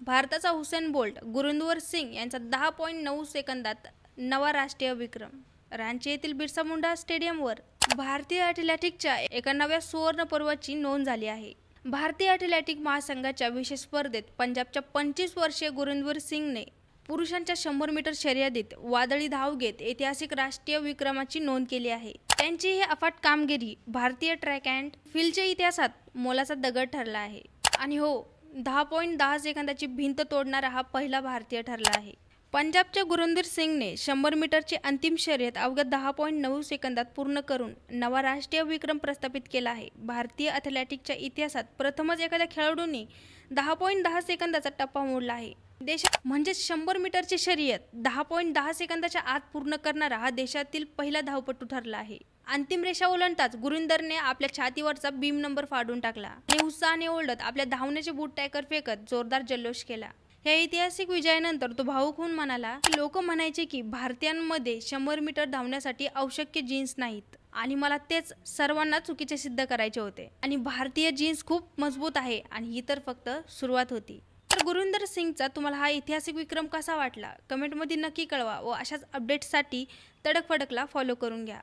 भारताचा Usain Bolt Gurinder Singh यांचा 10.9 सेकंदात नवा राष्ट्रीय विक्रम. रांची येथील बिरसा मुंडा स्टेडियमवर भारतीय ॲथलेटिक्सच्या एका नव्या सुवर्ण पर्वाची नोंद झाली आहे. भारतीय ॲथलेटिक महासंघाच्या विशेष स्पर्धेत पंजाबच्या 25 वर्षीय गुरिंदर सिंगने पुरुषांच्या 100 मीटर शर्यतीत वादळी धाव घेत ऐतिहासिक राष्ट्रीय विक्रमाची नोंद केली आहे. त्यांची ही अफाट कामगिरी भारतीय ट्रॅक अँड फील्डच्या इतिहासात मोलाचा दगड ठरला आहे. आणि हो, 10.10 सेकंदाची भिंत तोडणारा हा पहिला भारतीय ठरला आहे. पंजाबच्या गुरिंदर सिंगने 100 मीटरची अंतिम शर्यत अवघ्या 10.9 सेकंदात पूर्ण करून नवा राष्ट्रीय विक्रम प्रस्थापित केला आहे. भारतीय ॲथलेटिक्सच्या इतिहासात प्रथमच एखाद्या खेळाडूंनी 10.10 सेकंदाचा टप्पा मोडला आहे. देशात म्हणजे 100 मीटरची शर्यत 10.10 सेकंदाच्या आत पूर्ण करणारा हा देशातील पहिला धावपटू ठरला आहे. अंतिम रेषा ओलांडताच गुरिंदरने आपल्या छातीवरचा बीम नंबर फाडून टाकला आणि उत्साहाने ओरडत आपल्या धावण्याचे बूट टॅकर फेकत जोरदार जल्लोष केला. या ऐतिहासिक विजयानंतर तो भावुक होऊन म्हणाला की लोक म्हणायचे की भारतीयांमध्ये 100 मीटर धावण्यासाठी आवश्यक जीन्स नाहीत आणि मला तेच सर्वांना चुकीचे सिद्ध करायचे होते आणि भारतीय जीन्स खूप मजबूत आहे आणि ही तर फक्त सुरुवात होती. तर गुरिंदर सिंगचा तुम्हाला हा ऐतिहासिक विक्रम कसा वाटला कमेंटमध्ये नक्की कळवा व अशाच अपडेट्ससाठी तडक फडकला फॉलो करून घ्या.